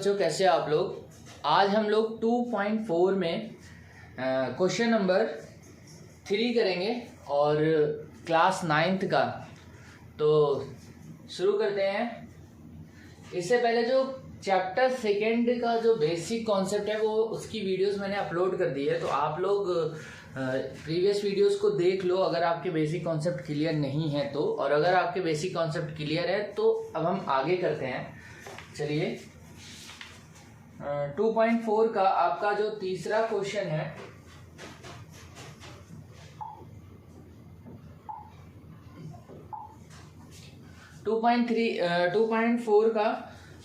बच्चों, कैसे आप लोग। आज हम लोग 2.4 में क्वेश्चन नंबर 3 करेंगे और क्लास 9th का। तो शुरू करते हैं। इससे पहले जो चैप्टर 2 का जो बेसिक कॉन्सेप्ट है वो उसकी वीडियोस मैंने अपलोड कर दी है, तो आप लोग प्रीवियस वीडियोस को देख लो अगर आपके बेसिक कॉन्सेप्ट क्लियर नहीं है तो। और अगर आपके बेसिक कॉन्सेप्ट क्लियर है तो अब हम आगे करते हैं। चलिए 2.4 का आपका जो तीसरा क्वेश्चन है, टू पॉइंट फोर का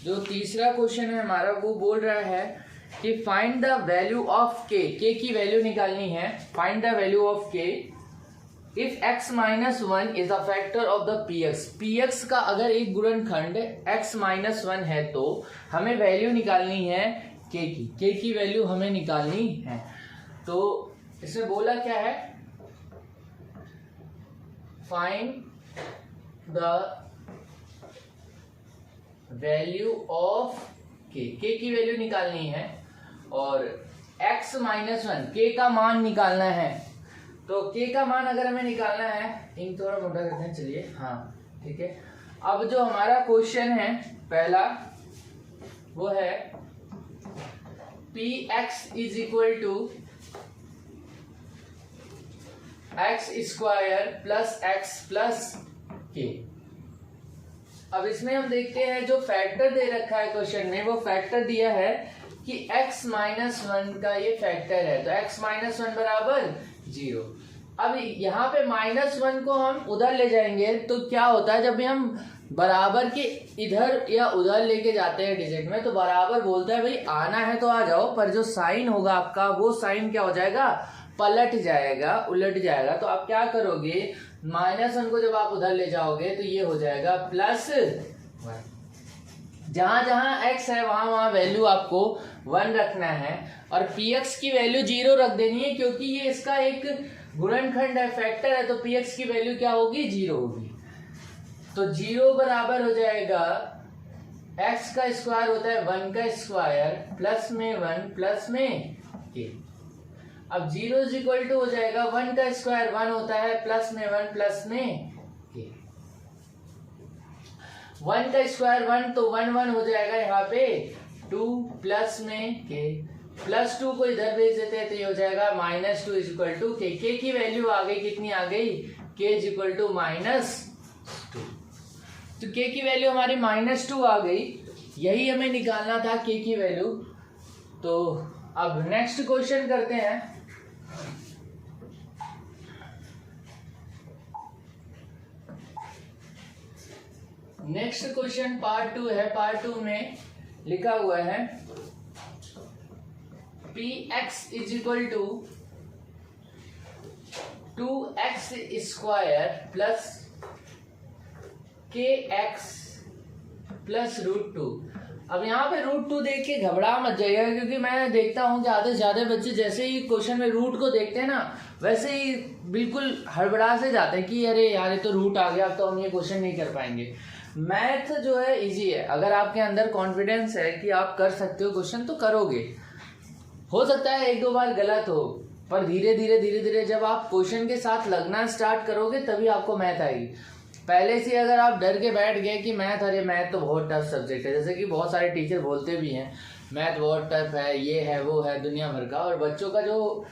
जो तीसरा क्वेश्चन है हमारा, वो बोल रहा है कि फाइंड द वैल्यू ऑफ के की वैल्यू निकालनी है। फाइंड द वैल्यू ऑफ के if x minus 1 is a factor of the px का अगर एक गुणनखंड x माइनस 1 है तो हमें वैल्यू निकालनी है के की वैल्यू हमें निकालनी है। तो इसमें बोला क्या है, फाइंड द वैल्यू ऑफ के की वैल्यू निकालनी है और x माइनस 1 के का मान निकालना है। तो के का मान अगर हमें निकालना है, इंक थोड़ा मोटा करते हैं। चलिए हाँ ठीक है। अब जो हमारा क्वेश्चन है पहला वो है px is equal to X square plus X plus K. अब इसमें हम देखते हैं जो फैक्टर दे रखा है क्वेश्चन में, वो फैक्टर दिया है कि x माइनस 1 का ये फैक्टर है, तो x माइनस 1 बराबर 0। अब यहाँ पे -1 को हम उधर ले जाएंगे तो क्या होता है, जब भी हम बराबर के इधर या उधर लेके जाते हैं डिजिट में, तो बराबर बोलता है भाई आना है तो आ जाओ, पर जो साइन होगा आपका वो साइन क्या हो जाएगा, पलट जाएगा, उलट जाएगा। तो आप क्या करोगे, -1 को जब आप उधर ले जाओगे तो ये हो जाएगा +1। जहां जहां x है वहां वहां वैल्यू आपको 1 रखना है और px की वैल्यू 0 रख देनी है, क्योंकि ये इसका एक गुणनखंड है, फैक्टर है, तो px की वैल्यू क्या होगी, 0 होगी। तो 0 बराबर हो जाएगा x का स्क्वायर होता है 1 का स्क्वायर प्लस में 1 प्लस में k। अब 0 इज इक्वल टू हो जाएगा 1 का स्क्वायर 1 होता है प्लस में 1 प्लस में k। 1 का स्क्वायर 1 तो 1 1 हो जाएगा यहाँ पे 2 प्लस में k, +2 को इधर भेज देते हैं तो ये हो जाएगा -2 इज इक्वल टू k। की वैल्यू आ गई, कितनी आ गई, k इज इक्वल टू -2। तो k की वैल्यू हमारी -2 आ गई, यही हमें निकालना था k की वैल्यू। तो अब नेक्स्ट क्वेश्चन करते हैं। नेक्स्ट क्वेश्चन पार्ट 2 है। पार्ट 2 में लिखा हुआ है px is equal to 2x square plus kx plus √2। अब यहाँ पे √2 देख के घबरा मत जाइएगा, क्योंकि मैं देखता हूँ कि आधे से ज्यादा बच्चे जैसे ही क्वेश्चन में रूट को देखते हैं ना, वैसे ही बिल्कुल हड़बड़ा से जाते हैं कि अरे यार ये तो रूट आ गया, अब तो हम ये क्वेश्चन नहीं कर पाएंगे। मैथ जो है इजी है, अगर आपके अंदर कॉन्फिडेंस है कि आप कर सकते हो क्वेश्चन तो करोगे। हो सकता है 1-2 बार गलत हो, पर धीरे धीरे जब आप क्वेश्चन के साथ लगना स्टार्ट करोगे तभी आपको मैथ आएगी। पहले से अगर आप डर के बैठ गए कि मैथ, अरे मैथ तो बहुत टफ सब्जेक्ट है, जैसे कि बहुत सारे टीचर बोलते भी हैं मैथ बहुत टफ है, ये है वो है दुनिया भर का, और बच्चों का जो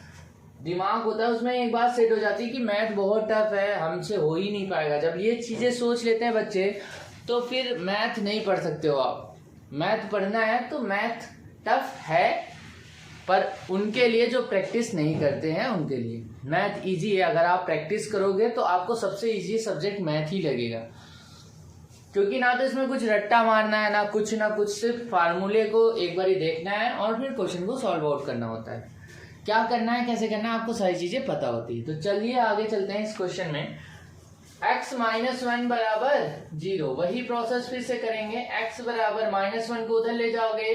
दिमाग होता है उसमें एक बात सेट हो जाती है कि मैथ बहुत टफ है, हमसे हो ही नहीं पाएगा। जब ये चीज़ें सोच लेते हैं बच्चे तो फिर मैथ नहीं पढ़ सकते हो आप। मैथ पढ़ना है तो मैथ टफ है, पर उनके लिए जो प्रैक्टिस नहीं करते हैं उनके लिए मैथ इजी है। अगर आप प्रैक्टिस करोगे तो आपको सबसे इजी सब्जेक्ट मैथ ही लगेगा, क्योंकि ना तो इसमें कुछ रट्टा मारना है ना कुछ, सिर्फ फार्मूले को एक बार ही देखना है और फिर क्वेश्चन को सॉल्व आउट करना होता है। क्या करना है, कैसे करना है, आपको सारी चीजें पता होती है। तो चलिए आगे चलते हैं इस क्वेश्चन में। x माइनस 1 बराबर 0, वही प्रोसेस फिर से करेंगे। x बराबर -1 को उधर ले जाओगे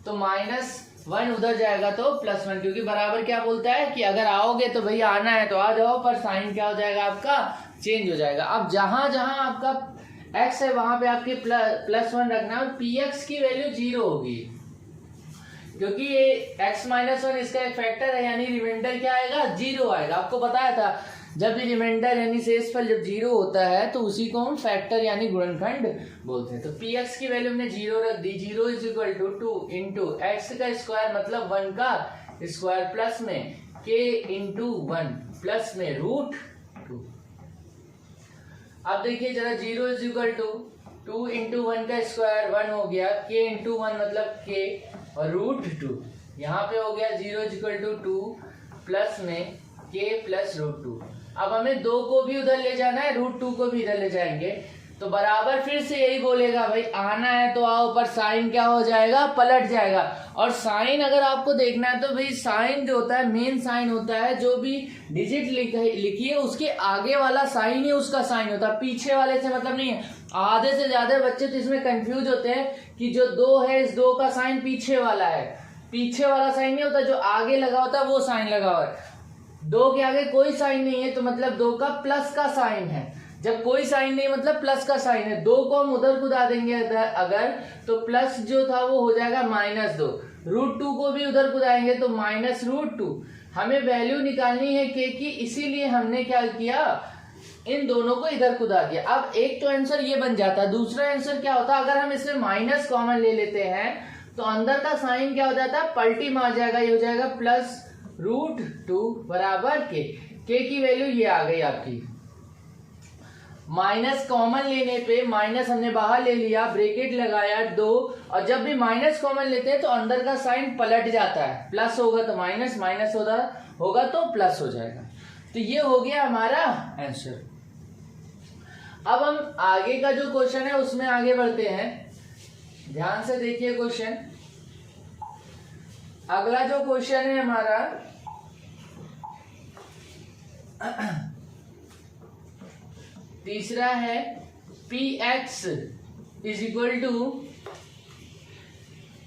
तो -1 उधर जाएगा तो +1, क्योंकि बराबर क्या बोलता है कि अगर आओगे तो भैया आना है तो आ जाओ, पर साइन क्या हो जाएगा आपका, चेंज हो जाएगा। अब जहां जहां आपका x है वहां पे आपके +1 रखना है और px की वैल्यू 0 होगी। क्योंकि ये x माइनस वन इसका एक फैक्टर है, यानी रिमाइंडर क्या आएगा, 0 आएगा। आपको बताया था जब भी रिमाइंडर यानी शेषफल जब 0 होता है तो उसी को हम फैक्टर यानी गुणनखंड बोलते हैं। तो px की वैल्यू हमने 0 रख दी। 0 is equal to 2 into X का स्क्वायर मतलब 1 का स्क्वायर प्लस में k इंटू 1 प्लस में रूट 2। अब देखिए जरा 0 इज इक्वल टू 2 इंटू 1 का स्क्वायर 1 हो गया, k इंटू 1 मतलब k और रूट 2। यहाँ पे हो गया 0 इज इक्वल टू 2 प्लस में k प्लस रूट 2। अब हमें 2 को भी उधर ले जाना है, रूट 2 को भी इधर ले जाएंगे, तो बराबर फिर से यही बोलेगा भाई आना है तो आओ, पर साइन क्या हो जाएगा, पलट जाएगा। और साइन अगर आपको देखना है तो भाई साइन जो होता है मेन साइन होता है, जो भी डिजिट लिखी है उसके आगे वाला साइन ही उसका साइन होता है, पीछे वाले से मतलब नहीं है। आधे से ज्यादा बच्चे तो इसमें कंफ्यूज होते हैं कि जो 2 है इस 2 का साइन पीछे वाला है, पीछे वाला साइन नहीं होता, जो आगे लगा होता है वो साइन लगा हुआ है। 2 के आगे कोई साइन नहीं है तो मतलब 2 का प्लस का साइन है, जब कोई साइन नहीं मतलब प्लस का साइन है। 2 को हम उधर कुदा देंगे अगर, तो प्लस जो था वो हो जाएगा -2। रूट 2 को भी उधर कुदाएंगे तो माइनस रूट 2। हमें वैल्यू निकालनी है k की, इसीलिए हमने क्या किया, इन दोनों को इधर कुदा दिया। अब एक तो आंसर ये बन जाता है, दूसरा आंसर क्या होता है, अगर हम इसमें माइनस कॉमन ले लेते हैं तो अंदर का साइन क्या हो जाता है, पलटी मार जाएगा, ये हो जाएगा प्लस रूट 2 बराबर k की वैल्यू ये आ गई आपकी। माइनस कॉमन लेने पे माइनस हमने बाहर ले लिया, ब्रैकेट लगाया 2, और जब भी माइनस कॉमन लेते हैं तो अंदर का साइन पलट जाता है, प्लस होगा तो माइनस, माइनस होगा तो प्लस हो जाएगा। तो ये हो गया हमारा आंसर। अब हम आगे का जो क्वेश्चन है उसमें आगे बढ़ते हैं, ध्यान से देखिए क्वेश्चन। अगला जो क्वेश्चन है हमारा तीसरा है px is equal to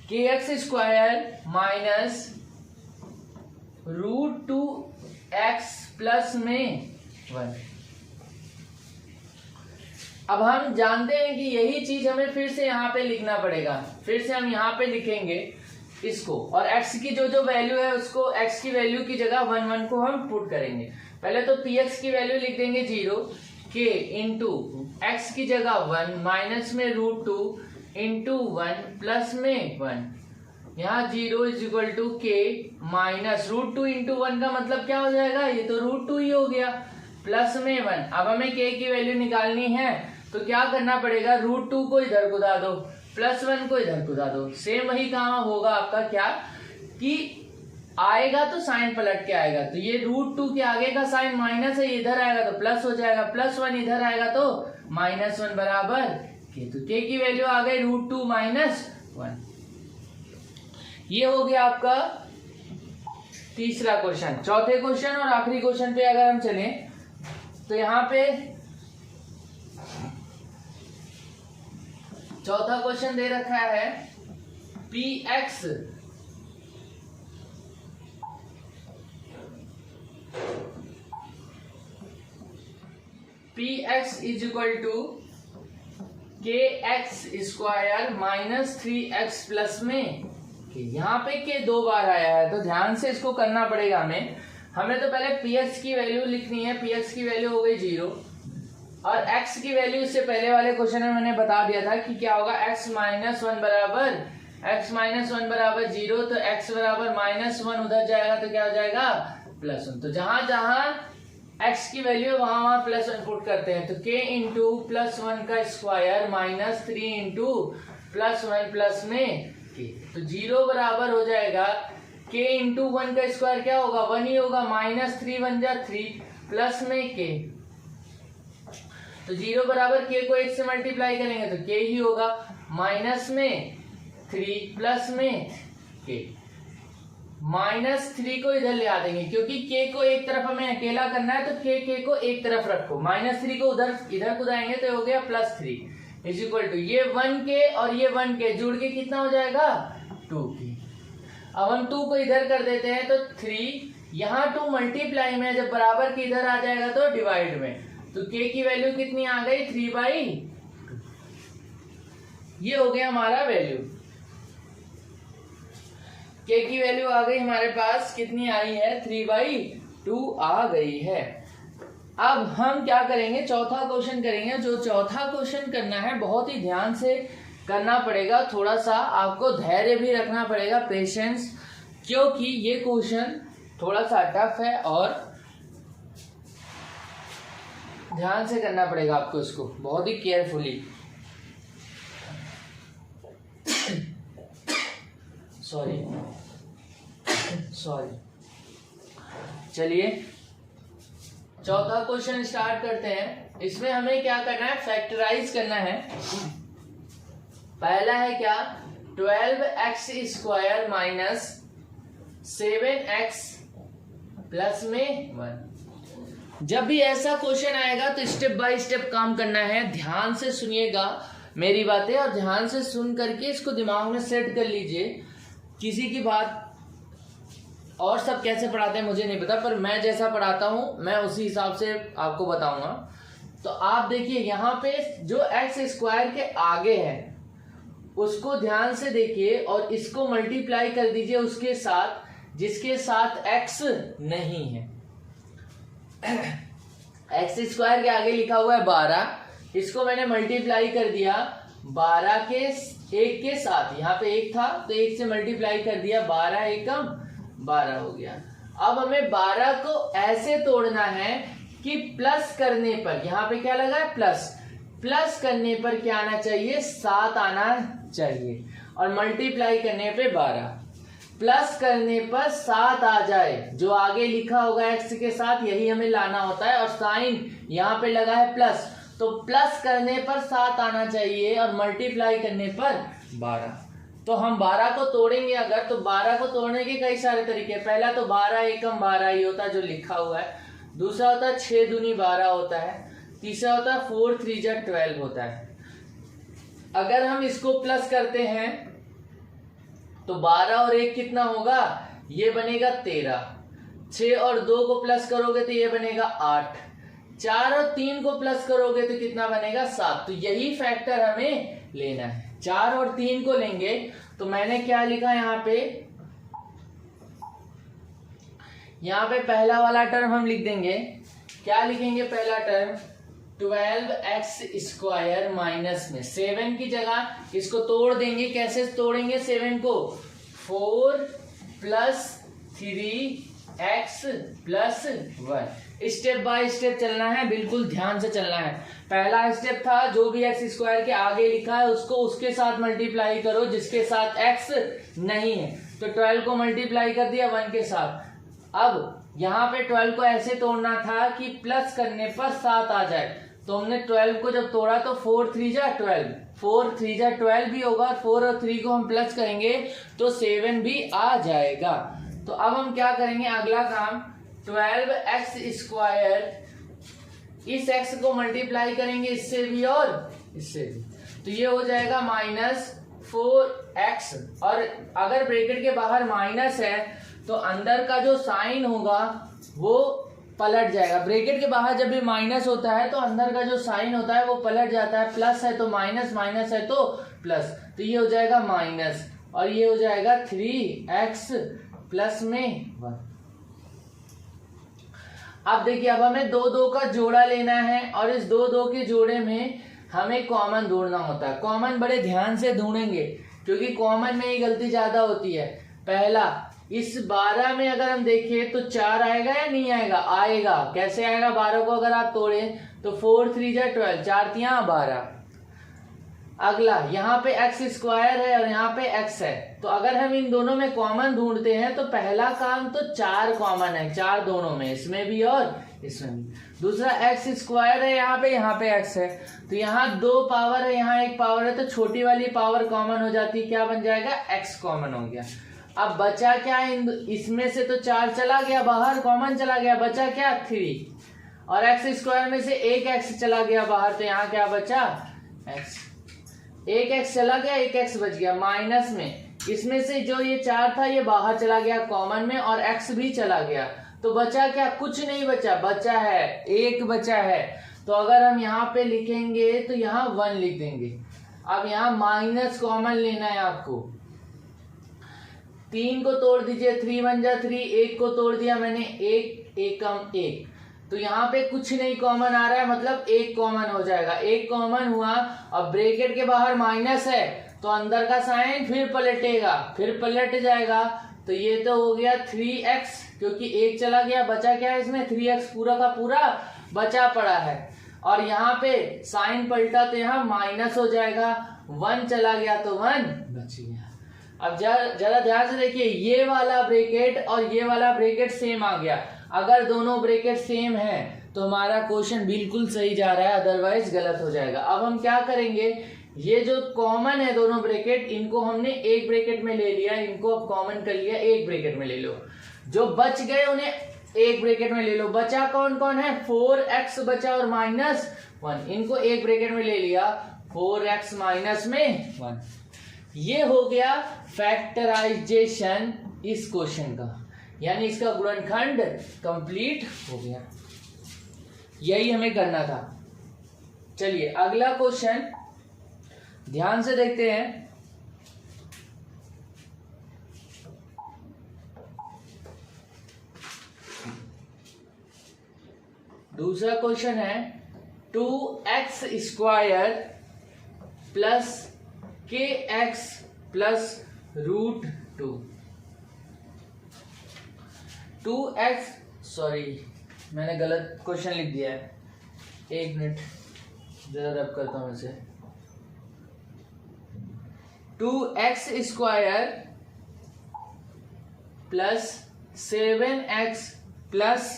kx square minus root 2x plus में 1। अब हम जानते हैं कि यही चीज हमें फिर से यहाँ पे लिखना पड़ेगा, फिर से हम यहाँ पे लिखेंगे इसको, और x की जो वैल्यू है उसको, x की वैल्यू की जगह 1 को हम पुट करेंगे। पहले तो px की वैल्यू लिख देंगे 0, k इंटू एक्स की जगह 1 माइनस में रूट 2 इंटू 1 प्लस में 1। यहाँ 0 is equal to k minus root 2 into 1 का मतलब क्या हो जाएगा, ये तो रूट 2 ही हो गया, प्लस में 1। अब हमें k की वैल्यू निकालनी है तो क्या करना पड़ेगा, रूट 2 को इधर कुदा दो, प्लस 1 को इधर कुदा दो। सेम वही काम होगा आपका, क्या कि आएगा तो साइन पलट के आएगा, तो ये रूट 2 के आगे का साइन माइनस है, इधर आएगा तो प्लस हो जाएगा, प्लस 1 इधर आएगा तो -1 बराबर k। तो k की वैल्यू आ गई रूट 2 माइनस 1। ये हो गया आपका तीसरा क्वेश्चन। चौथे क्वेश्चन और आखिरी क्वेश्चन पे अगर हम चलें तो यहाँ पे चौथा क्वेश्चन दे रखा है px is equal to kx square minus 3x plus में k। यहाँ पे k 2 बार आया है तो ध्यान से इसको करना पड़ेगा हमें तो पहले px की वैल्यू लिखनी है। px की वैल्यू हो गई 0 और x की वैल्यू इससे पहले वाले क्वेश्चन में मैंने बता दिया था कि क्या होगा, x माइनस 1 बराबर 0, तो x बराबर -1 उधर जाएगा तो क्या हो जाएगा, +1। तो जहां जहां x की वैल्यू वहां +1 पुट करते हैं, तो k इंटू +1 का स्क्वायर माइनस 3 इंटू +1 प्लस में k। तो 0 बराबर हो जाएगा k इंटू 1 का स्क्वायर क्या होगा, 1 ही होगा, -3 बन जा 3 प्लस में k। तो 0 बराबर k को 1 से मल्टीप्लाई करेंगे तो k ही होगा, माइनस में 3 प्लस में k। -3 को इधर ले आ देंगे क्योंकि k को एक तरफ हमें अकेला करना है, तो k को एक तरफ रखो, -3 को इधर कुदाएंगे तो हो गया +3 इज इक्वल टू ये 1k और ये 1k जुड़ के कितना हो जाएगा, 2k। अब हम 2 को इधर कर देते हैं तो 3, यहाँ 2 मल्टीप्लाई में, जब बराबर के इधर आ जाएगा तो डिवाइड में, तो k की वैल्यू कितनी आ गई, 3/2। ये हो गया हमारा वैल्यू। के की वैल्यू आ गई हमारे पास, कितनी आई है 3/2 आ गई है। अब हम क्या करेंगे, चौथा क्वेश्चन करेंगे। जो चौथा क्वेश्चन करना है बहुत ही ध्यान से करना पड़ेगा, थोड़ा सा आपको धैर्य भी रखना पड़ेगा, पेशेंस, क्योंकि ये क्वेश्चन थोड़ा सा टफ है और ध्यान से करना पड़ेगा आपको इसको, बहुत ही केयरफुली। सॉरी। चलिए चौथा क्वेश्चन स्टार्ट करते हैं। इसमें हमें क्या करना है, फैक्टराइज करना है। पहला है क्या, 12x² माइनस 7x प्लस में 1। जब भी ऐसा क्वेश्चन आएगा तो स्टेप बाय स्टेप काम करना है। ध्यान से सुनिएगा मेरी बातें और ध्यान से सुन करके इसको दिमाग में सेट कर लीजिए। किसी की बात और सब कैसे पढ़ाते हैं मुझे नहीं पता, पर मैं जैसा पढ़ाता हूं मैं उसी हिसाब से आपको बताऊंगा। तो आप देखिए यहाँ पे जो x² के आगे है उसको ध्यान से देखिए और इसको मल्टीप्लाई कर दीजिए उसके साथ जिसके साथ x नहीं है। x² के आगे लिखा हुआ है 12, इसको मैंने मल्टीप्लाई कर दिया 12 के 1 के साथ। यहाँ पे 1 था तो 1 से मल्टीप्लाई कर दिया, 12 एकम 12 हो गया। अब हमें 12 को ऐसे तोड़ना है कि प्लस करने पर, यहाँ पे क्या लगा है प्लस करने पर क्या आना चाहिए, 7 आना चाहिए, और मल्टीप्लाई करने पे 12, प्लस करने पर 7 आ जाए, जो आगे लिखा होगा x के साथ यही हमें लाना होता है, और साइन यहाँ पे लगा है प्लस, तो प्लस करने पर 7 आना चाहिए और मल्टीप्लाई करने पर 12। तो हम 12 को तोड़ेंगे अगर, तो 12 को तोड़ने के कई सारे तरीके। पहला तो 12 एकम 12 ही होता है जो लिखा हुआ है, दूसरा होता है 6 दूनी 12 होता है, तीसरा होता है 4 3 जा 12 होता है। अगर हम इसको प्लस करते हैं तो 12 और 1 कितना होगा, ये बनेगा 13, 6 और 2 को प्लस करोगे तो ये बनेगा 8, 4 और 3 को प्लस करोगे तो कितना बनेगा 7। तो यही फैक्टर हमें लेना है, 4 और 3 को लेंगे। तो मैंने क्या लिखा यहाँ पे पहला वाला टर्म हम लिख देंगे। क्या लिखेंगे पहला टर्म, 12x² माइनस में 7 की जगह इसको तोड़ देंगे। कैसे तोड़ेंगे 7 को, 4 + 3x + 1। स्टेप बाय स्टेप चलना है, बिल्कुल ध्यान से चलना है। पहला स्टेप था जो भी x² के आगे लिखा है उसको उसके साथ मल्टीप्लाई करो जिसके साथ x नहीं है। तो 12 को मल्टीप्लाई कर दिया 1 के साथ। अब यहाँ पे 12 को ऐसे तोड़ना था कि प्लस करने पर 7 आ जाए। तो हमने 12 को जब तोड़ा तो 4 3 जा 12, 4 3 जा 12 भी होगा, 4 और 3 को हम प्लस करेंगे तो 7 भी आ जाएगा। तो अब हम क्या करेंगे, अगला काम 12x², इस x को मल्टीप्लाई करेंगे इससे भी और इससे भी, तो ये हो जाएगा -4x। और अगर ब्रैकेट के बाहर माइनस है तो अंदर का जो साइन होगा वो पलट जाएगा। ब्रैकेट के बाहर जब भी माइनस होता है तो अंदर का जो साइन होता है वो पलट जाता है, प्लस है तो माइनस, माइनस है तो प्लस, तो ये हो जाएगा माइनस और ये हो जाएगा 3x प्लस में 1। अब देखिए, अब हमें 2 2 का जोड़ा लेना है और इस 2 2 के जोड़े में हमें कॉमन ढूंढना होता है। कॉमन बड़े ध्यान से ढूंढेंगे क्योंकि कॉमन में ही गलती ज्यादा होती है। पहला, इस 12 में अगर हम देखें तो 4 आएगा या नहीं आएगा, आएगा। कैसे आएगा, 12 को अगर आप तोड़े तो 4 3 जा 12, 4 3 12। अगला, यहाँ पे x² है और यहाँ पे x है, तो अगर हम इन दोनों में कॉमन ढूंढते हैं तो पहला काम तो 4 कॉमन है, 4 दोनों में, इसमें भी और इसमें भी। दूसरा x² है यहाँ पे x है, तो यहाँ 2 पावर है, यहाँ 1 पावर है, तो छोटी वाली पावर कॉमन हो जाती है, क्या बन जाएगा, x कॉमन हो गया। अब बचा क्या, इसमें से तो 4 चला गया बाहर, कॉमन चला गया, बचा क्या 3, और x² में से एक x चला गया बाहर, तो यहाँ क्या बचा x, एक x चला गया, एक x बच गया। माइनस में इसमें से जो ये 4 था ये बाहर चला गया कॉमन में और x भी चला गया, तो बचा क्या, कुछ नहीं बचा, बचा है 1 बचा है। तो अगर हम यहाँ पे लिखेंगे तो यहाँ 1 लिख देंगे। अब यहाँ माइनस कॉमन लेना है आपको, 3 को तोड़ दीजिए, 3 1 जा 3, 1 को तोड़ दिया मैंने, 1 एकम 1, तो यहाँ पे कुछ नहीं कॉमन आ रहा है, मतलब 1 कॉमन हो जाएगा, 1 कॉमन हुआ। अब ब्रैकेट के बाहर माइनस है तो अंदर का साइन फिर पलटेगा, फिर पलट जाएगा, तो ये तो हो गया 3x, क्योंकि 1 चला गया, बचा क्या है इसमें, 3x पूरा का पूरा बचा पड़ा है। और यहाँ पे साइन पलटा तो यहाँ माइनस हो जाएगा, 1 चला गया तो 1 बच गया। अब जरा ध्यान से देखिए, ये वाला ब्रैकेट और ये वाला ब्रैकेट सेम आ गया। अगर दोनों ब्रैकेट सेम है तो हमारा क्वेश्चन बिल्कुल सही जा रहा है, अदरवाइज गलत हो जाएगा। अब हम क्या करेंगे, ये जो कॉमन है दोनों ब्रैकेट, इनको हमने एक ब्रैकेट में ले लिया, इनको अब कॉमन कर लिया, एक ब्रैकेट में ले लो। जो बच गए उन्हें एक ब्रैकेट में ले लो। बचा कौन कौन है, 4x बचा और -1, इनको एक ब्रैकेट में ले लिया, 4x माइनस में 1। ये हो गया फैक्टराइजेशन इस क्वेश्चन का, यानी इसका गुणनखंड कंप्लीट हो गया। यही हमें करना था। चलिए अगला क्वेश्चन ध्यान से देखते हैं। दूसरा क्वेश्चन है 2x square plus kx plus √2। 2x, sorry मैंने गलत क्वेश्चन लिख दिया है, एक मिनट जरा रब करता हूं इसे। 2x square plus 7x plus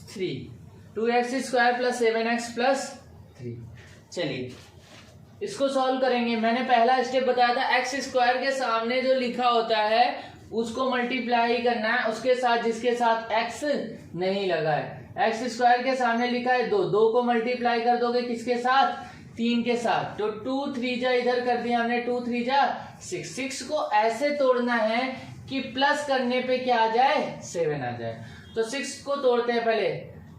3, 2x square plus 7x plus 3। चलिए इसको सॉल्व करेंगे। मैंने पहला स्टेप बताया था, एक्स स्क्वायर के सामने जो लिखा होता है उसको मल्टीप्लाई करना है उसके साथ जिसके साथ x नहीं लगा है। एक्स स्क्वायर के सामने लिखा है 2, 2 को मल्टीप्लाई कर दोगे किसके साथ, 3 के साथ, तो 2 3 जा इधर कर दिया हमने, 2 3 जा 6। 6 को ऐसे तोड़ना है कि प्लस करने पे क्या आ जाए, 7 आ जाए। तो 6 को तोड़ते हैं पहले,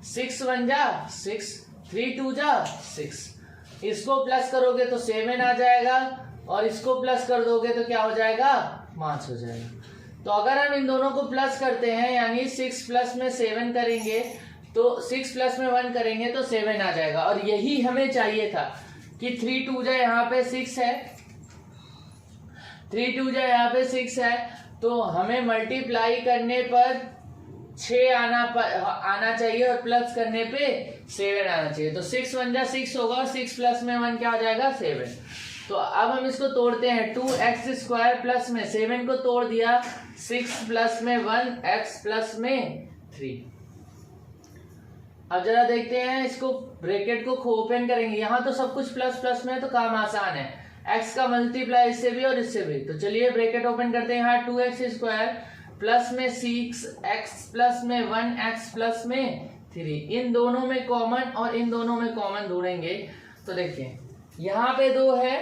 6 1 जा 6, 3 2 जा 6, इसको प्लस करोगे तो 7 आ जाएगा, और इसको प्लस कर दोगे तो क्या हो जाएगा, 5 हो जाएगा। तो अगर हम इन दोनों को प्लस करते हैं, यानी 6 प्लस में 7 करेंगे तो 6 प्लस में 1 करेंगे तो 7 आ जाएगा। और यही हमें चाहिए था कि 3 2 जा यहाँ पे 6 है, 3 2 जा यहाँ पे 6 है, तो हमें मल्टीप्लाई करने पर 6 आना चाहिए और प्लस करने पे 7 आना चाहिए। तो 6 1 जा 6 होगा और 6 प्लस में 1 क्या हो जाएगा, 7। तो अब हम इसको तोड़ते हैं, 2x स्क्वायर प्लस में 7 को तोड़ दिया, 6 प्लस में 1 x प्लस में 3। अब जरा देखते हैं इसको, ब्रैकेट को ओपन करेंगे, यहाँ तो सब कुछ प्लस प्लस में है तो काम आसान है, x का मल्टीप्लाई इससे भी और इससे भी। तो चलिए ब्रैकेट ओपन करते हैं, यहाँ 2x स्क्वायर प्लस में 6x प्लस में 1x प्लस में 3, इन दोनों में कॉमन और इन दोनों में कॉमन ढूंढेंगे। तो देखिए यहाँ पे 2 है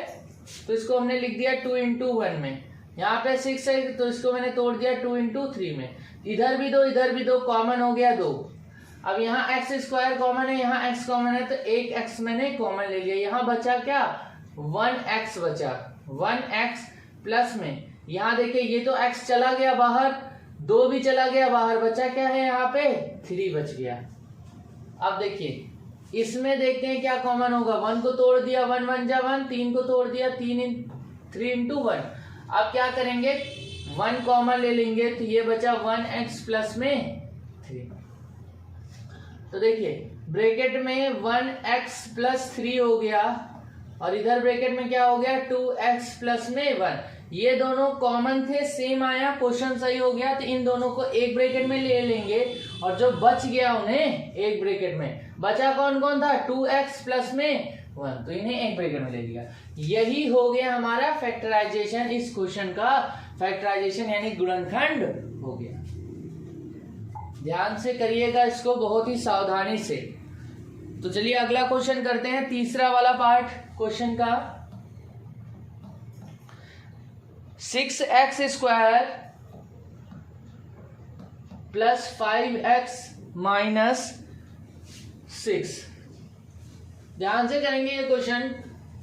तो इसको हमने लिख दिया 2 × 1 में, यहाँ पे 6 है तो इसको मैंने तोड़ दिया 2 × 3 में, इधर भी 2 इधर भी 2, कॉमन हो गया 2। अब यहाँ x स्क्वायर कॉमन है, यहाँ x कॉमन है, तो एक x मैंने कॉमन ले लिया, यहाँ बचा क्या, 1x बचा, 1x प्लस में यहाँ देखिए ये तो x चला गया बाहर, 2 भी चला गया बाहर, बचा क्या है यहाँ पे, 3 बच गया। अब देखिए इसमें देखते हैं क्या कॉमन होगा, 1 को तोड़ दिया, 1 1 जा 1, 3 को तोड़ दिया, 3 × 1। अब क्या करेंगे, 1 कॉमन ले लेंगे, तो ये बचा 1x प्लस में 3। तो देखिए ब्रैकेट में 1x प्लस 3 हो गया और इधर ब्रैकेट में क्या हो गया, 2x प्लस में 1। ये दोनों कॉमन थे, सेम आया, क्वेश्चन सही हो गया। तो इन दोनों को एक ब्रैकेट में ले लेंगे और जो बच गया उन्हें एक ब्रैकेट में, बचा कौन कौन था, 2x प्लस में 1, तो इन्हें एक ब्रैकेट में ले लिया। यही हो गया हमारा फैक्टराइजेशन, इस क्वेश्चन का फैक्टराइजेशन यानी गुणनखंड हो गया। ध्यान से करिएगा इसको, बहुत ही सावधानी से। तो चलिए अगला क्वेश्चन करते हैं, तीसरा वाला पार्ट क्वेश्चन का। 6x square plus 5x minus 6। ध्यान से करेंगे ये क्वेश्चन,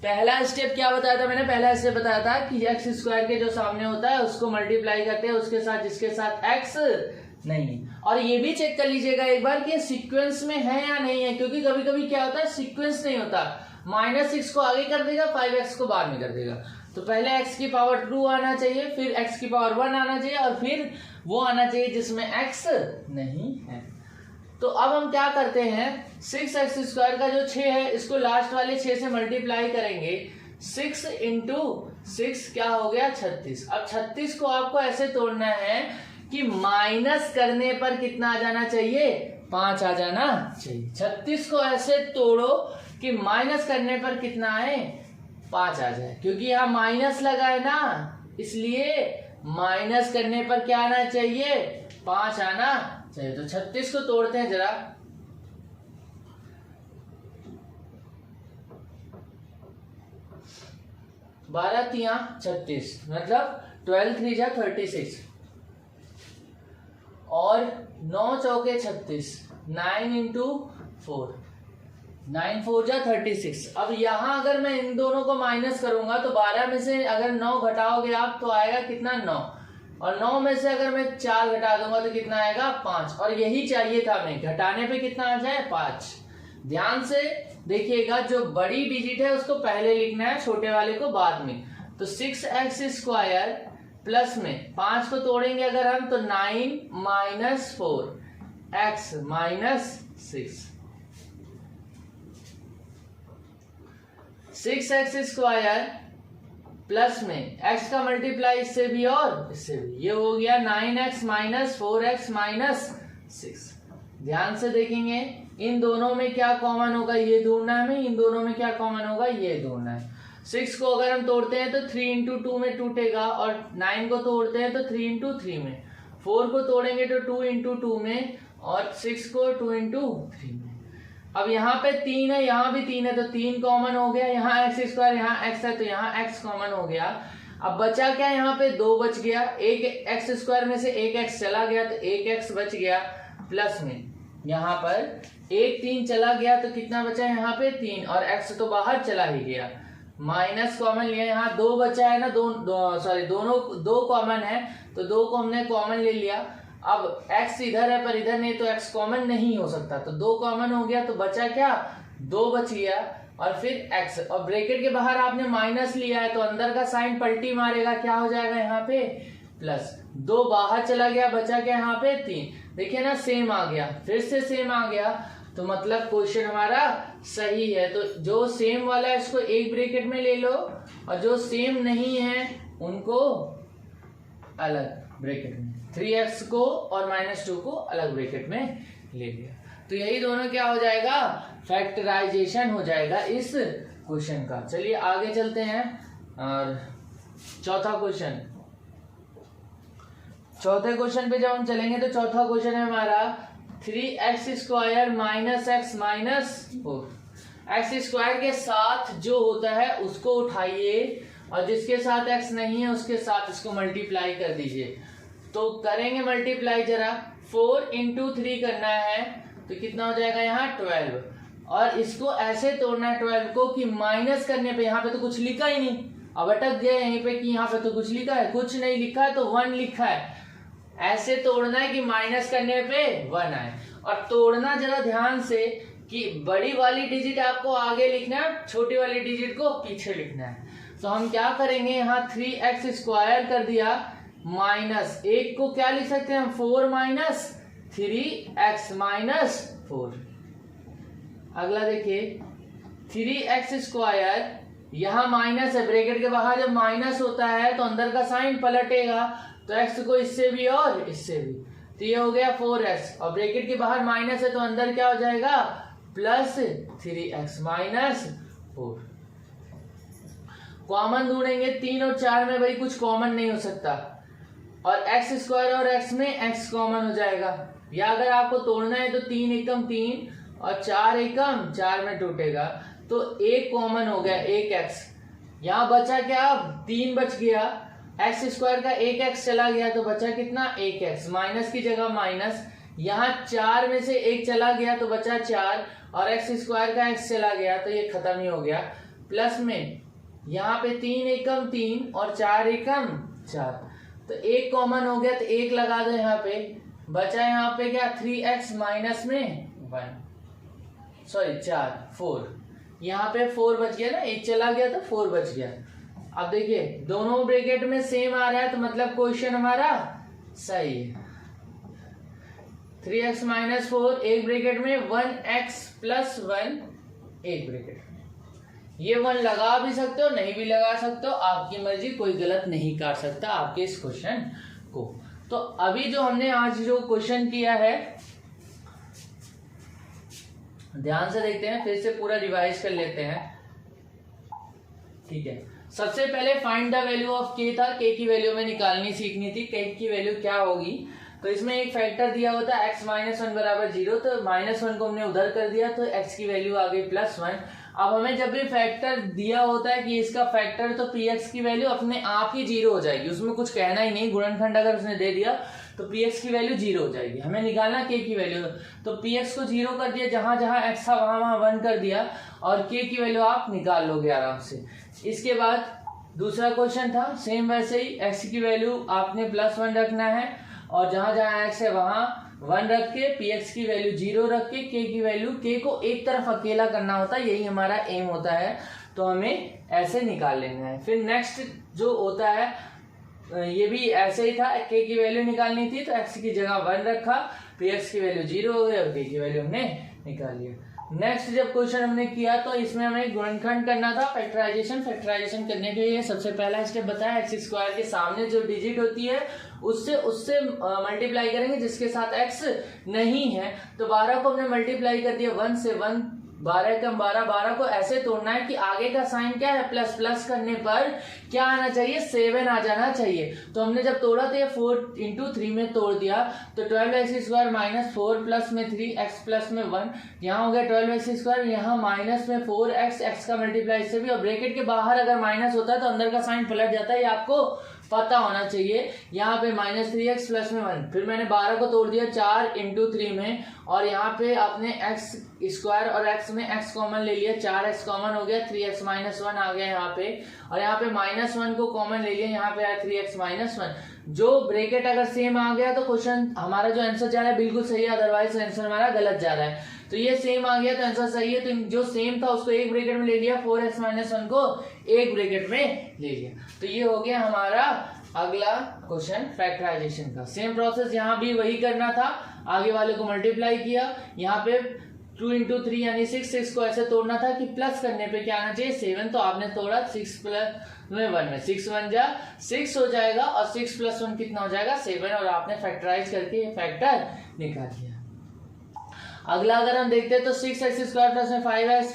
पहला स्टेप क्या बताया था मैंने, पहला स्टेप बताया था कि एक्स स्क्वायर के जो सामने होता है उसको मल्टीप्लाई करते हैं उसके साथ जिसके साथ एक्स नहीं। और ये भी चेक कर लीजिएगा एक बार कि सीक्वेंस में है या नहीं है, क्योंकि कभी कभी क्या होता है सीक्वेंस नहीं होता, -6 को आगे कर देगा 5x को बाद में कर देगा। तो पहले x की पावर 2 आना चाहिए, फिर x की पावर 1 आना चाहिए, और फिर वो आना चाहिए जिसमें x नहीं है। तो अब हम क्या करते हैं, 6x² का जो 6 है इसको लास्ट वाले 6 से मल्टीप्लाई करेंगे। 6 इंटू 6 क्या हो गया 36। अब 36 को आपको ऐसे तोड़ना है कि माइनस करने पर कितना आ जाना चाहिए, 5 आ जाना चाहिए। 36 को ऐसे तोड़ो कि माइनस करने पर कितना आए, 5 आ जाए, क्योंकि यहाँ माइनस लगा है ना, इसलिए माइनस करने पर क्या आना चाहिए, 5 आना चाहिए। तो 36 को तोड़ते हैं जरा। बारह तिया 36, मतलब 12 3 जा 36, और 9 चौके 36, 9 इंटू 4, 9 4 जा 36। अब यहां अगर मैं इन दोनों को माइनस करूंगा तो 12 में से अगर 9 घटाओगे आप तो आएगा कितना 9, और 9 में से अगर मैं 4 घटा दूंगा तो कितना आएगा 5, और यही चाहिए था हमें, घटाने पे कितना आ जाए 5। ध्यान से देखिएगा, जो बड़ी डिजिट है उसको पहले लिखना है, छोटे वाले को बाद में। तो 6x² प्लस में 5 को तोड़ेंगे अगर हम तो 9 - 4 x - 6, 6x² प्लस में x का मल्टीप्लाई इससे भी और इससे भी, ये हो गया 9x - 4x - 6। ध्यान से देखेंगे इन दोनों में क्या कॉमन होगा ये ढूंढना है हमें, इन दोनों में क्या कॉमन होगा ये ढूंढना है। 6 को अगर हम तोड़ते हैं तो 3 इंटू 2 में टूटेगा, और 9 को तोड़ते हैं तो 3 इंटू 3 में, 4 को तोड़ेंगे तो 2 इंटू 2 में, और 6 को 2 इंटू 3 में। अब यहाँ पे 3 है, यहाँ भी 3 है, तो 3 कॉमन हो गया, यहाँ x², यहाँ x है तो यहाँ x कॉमन हो गया। अब बचा क्या, यहाँ पे 2 बच गया, एक x² में से एक x चला गया तो एक x बच गया, प्लस में यहाँ पर एक 3 चला गया तो कितना बचा यहाँ पे 3, और x तो बाहर चला ही गया, माइनस कॉमन लिया, यहाँ 2 बचा है ना, दोनों 2 कॉमन है तो 2 को हमने कॉमन ले लिया। अब x इधर है पर इधर नहीं तो x कॉमन नहीं हो सकता, तो 2 कॉमन हो गया तो बचा क्या 2 बच गया, और फिर x, और ब्रैकेट के बाहर आपने माइनस लिया है तो अंदर का साइन पलटी मारेगा, क्या हो जाएगा यहाँ पे प्लस, 2 बाहर चला गया, बचा क्या यहाँ पे 3, देखिए ना सेम आ गया, फिर से सेम आ गया, तो मतलब क्वेश्चन हमारा सही है। तो जो सेम वाला है इसको एक ब्रैकेट में ले लो, और जो सेम नहीं है उनको अलग ब्रैकेट में, 3x को और -2 को अलग ब्रैकेट में ले लिया। तो यही दोनों क्या हो जाएगा, फैक्टराइजेशन हो जाएगा इस क्वेश्चन का। चलिए आगे चलते हैं, और चौथा क्वेश्चन, चौथे क्वेश्चन पे जब हम चलेंगे तो चौथा क्वेश्चन है हमारा 3x² - x - 4। x² के साथ जो होता है उसको उठाइए, और जिसके साथ x नहीं है उसके साथ इसको मल्टीप्लाई कर दीजिए। तो करेंगे मल्टीप्लाई जरा, 4 इंटू 3 करना है तो कितना हो जाएगा यहाँ 12, और इसको ऐसे तोड़ना है 12 को कि माइनस करने पे, यहाँ पे तो कुछ लिखा ही नहीं, अब अटक गए यहीं पे कि यहाँ पे तो कुछ लिखा है, कुछ नहीं लिखा है तो 1 लिखा है, ऐसे तोड़ना है कि माइनस करने पे 1 आए। और तोड़ना जरा ध्यान से कि बड़ी वाली डिजिट आपको आगे लिखना है, छोटी वाली डिजिट को पीछे लिखना है। तो हम क्या करेंगे, यहाँ 3x² कर दिया, माइनस एक को क्या लिख सकते हैं हम 4 - 3x - 4। अगला देखिए 3x², यहाँ माइनस है, ब्रैकेट के बाहर जब माइनस होता है तो अंदर का साइन पलटेगा, तो x को इससे भी और इससे भी, तो ये हो गया 4x, और ब्रैकेट के बाहर माइनस है तो अंदर क्या हो जाएगा प्लस 3x - 4। कॉमन ढूंढेंगे, 3 और 4 में भाई कुछ कॉमन नहीं हो सकता, और x² और x में x कॉमन हो जाएगा, या अगर आपको तोड़ना है तो 3 एकम 3 और 4 एकम 4 में टूटेगा, तो एक कॉमन हो गया 1x, यहाँ बचा क्या 3 बच गया, x² का 1x चला गया तो बचा कितना 1x, माइनस की जगह माइनस, यहाँ 4 में से 1 चला गया तो बचा 4, और x² का x चला गया तो ये खत्म ही हो गया, प्लस में यहाँ पे 3 एकम 3 और 4 एकम 4, तो एक कॉमन हो गया तो एक लगा दो यहाँ पे, बचा यहाँ पे क्या 3x माइनस में 1 सॉरी 4 यहाँ पे 4 बच गया ना, एक चला गया तो 4 बच गया। अब देखिए दोनों ब्रैकेट में सेम आ रहा है तो मतलब क्वेश्चन हमारा सही है। 3x माइनस 4 एक ब्रैकेट में, 1x प्लस 1 एक ब्रैकेट में। ये 1 लगा भी सकते हो नहीं भी लगा सकते हो, आपकी मर्जी, कोई गलत नहीं कर सकता आपके इस क्वेश्चन को। तो अभी जो हमने आज जो क्वेश्चन किया है ध्यान से देखते हैं, फिर से पूरा रिवाइज कर लेते हैं, ठीक है। सबसे पहले find the value of k था, k की वैल्यू में निकालनी सीखनी थी, k की वैल्यू क्या होगी। तो इसमें एक फैक्टर दिया होता है x माइनस 1 बराबर 0, तो -1 को हमने उधर कर दिया तो x की वैल्यू आ गई +1। अब हमें जब भी फैक्टर दिया होता है कि इसका फैक्टर, तो px की वैल्यू अपने आप ही 0 हो जाएगी, उसमें कुछ कहना ही नहीं। गुणनखंड अगर उसने दे दिया तो px की वैल्यू 0 हो जाएगी। हमें निकालना k की वैल्यू, तो px को 0 कर दिया, जहां जहां x था वहां 1 कर दिया और k की वैल्यू आप निकाल लोगे आराम से। इसके बाद दूसरा क्वेश्चन था सेम वैसे ही, x की वैल्यू आपने +1 रखना है और जहां जहां x है वहां 1 रख के, px की वैल्यू 0 रख के, k की वैल्यू, k को एक तरफ अकेला करना होता है, यही हमारा एम होता है। तो हमें ऐसे निकाल लेना है। फिर नेक्स्ट जो होता है ये भी ऐसे ही था, k की वैल्यू निकालनी थी तो x की जगह 1 रखा, px की वैल्यू 0 हो गई और k की वैल्यू हमने निकाल लिया। नेक्स्ट जब क्वेश्चन हमने किया तो इसमें हमें गुणनखंड करना था, फैक्टराइजेशन करने के लिए सबसे पहला स्टेप बताया, एक्स स्क्वायर के सामने जो डिजिट होती है उससे मल्टीप्लाई करेंगे जिसके साथ x नहीं है। तो 12 को हमने मल्टीप्लाई कर दिया 1 से, 1 12 कम 12, 12 को ऐसे तोड़ना है कि आगे का साइन क्या है प्लस, प्लस करने पर क्या आना चाहिए 7 आ जाना चाहिए। तो हमने जब तोड़ा तो ये 4 इंटू 3 में तोड़ दिया, तो 12x² माइनस 4 प्लस में 3x प्लस में 1, यहाँ हो गया 12x², यहाँ माइनस में 4x, x का मल्टीप्लाई इससे भी, और ब्रैकेट के बाहर अगर माइनस होता है तो अंदर का साइन पलट जाता है, ये आपको पता होना चाहिए। यहाँ पे -3x प्लस में 1, फिर मैंने 12 को तोड़ दिया 4 इंटू 3 में, और यहाँ पे आपने x² और x में x कॉमन ले लिया, 4x कॉमन हो गया, 3x माइनस 1 आ गया यहाँ पे, और यहाँ पे -1 को कॉमन ले लिया, यहाँ पे आया 3x माइनस 1। जो ब्रैकेट अगर सेम आ गया तो क्वेश्चन हमारा जो आंसर जा रहा है बिल्कुल सही है, अदरवाइज आंसर हमारा गलत जा रहा है। तो ये सेम आ गया तो आंसर सही है, तो जो सेम था उसको एक ब्रैकेट में ले लिया, 4x माइनस 1 को एक ब्रैकेट में ले लिया। तो ये हो गया हमारा अगला क्वेश्चन फैक्टराइजेशन का। सेम प्रोसेस यहाँ भी वही करना था, आगे वाले को मल्टीप्लाई किया, यहाँ पे 2 इंटू 3 यानी 6 को ऐसे तोड़ना था कि प्लस करने पे क्या आना चाहिए 7, तो आपने तोड़ा 6 प्लस में 1 में 6 1 जा 6 हो जाएगा, और 6 प्लस 1 कितना हो जाएगा 7, और आपने फैक्टराइज करके फैक्टर निकाल दिया। अगला अगर हम देखते हैं तो 6x² प्लस में 5x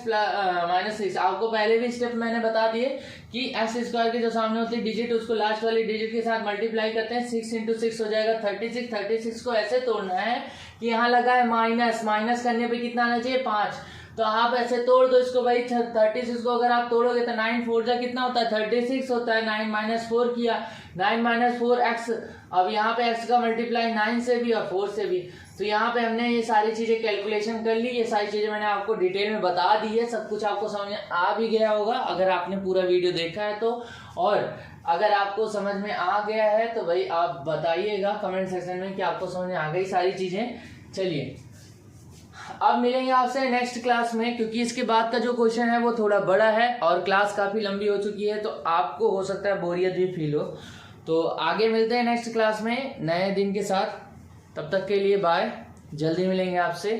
माइनस 6, आपको पहले भी स्टेप मैंने बता दिए कि x² के जो सामने होती है डिजिट उसको लास्ट वाली डिजिट के साथ मल्टीप्लाई करते हैं, 6 इंटू 6 हो जाएगा 36, 36 को ऐसे तोड़ना है कि यहाँ लगा है माइनस, माइनस करने पे कितना आना चाहिए 5, तो आप ऐसे तोड़ दो इसको भाई। 36 को अगर आप तोड़ोगे तो 9 4 जा कितना होता है 36 होता है, 9 माइनस 4 किया, 9 माइनस 4 x, अब यहाँ पे x का मल्टीप्लाई 9 से भी और 4 से भी, तो यहाँ पे हमने ये सारी चीजें कैलकुलेशन कर ली, ये सारी चीजें मैंने आपको डिटेल में बता दी है, सब कुछ आपको समझ में आ भी गया होगा अगर आपने पूरा वीडियो देखा है तो। और अगर आपको समझ में आ गया है तो भाई आप बताइएगा कमेंट सेक्शन में कि आपको समझ में आ गई सारी चीजें। चलिए अब मिलेंगे आपसे नेक्स्ट क्लास में, क्योंकि इसके बाद का जो क्वेश्चन है वो थोड़ा बड़ा है और क्लास काफी लंबी हो चुकी है, तो आपको हो सकता है बोरियत भी फील हो। तो आगे मिलते हैं नेक्स्ट क्लास में नए दिन के साथ, तब तक के लिए बाय, जल्दी मिलेंगे आपसे।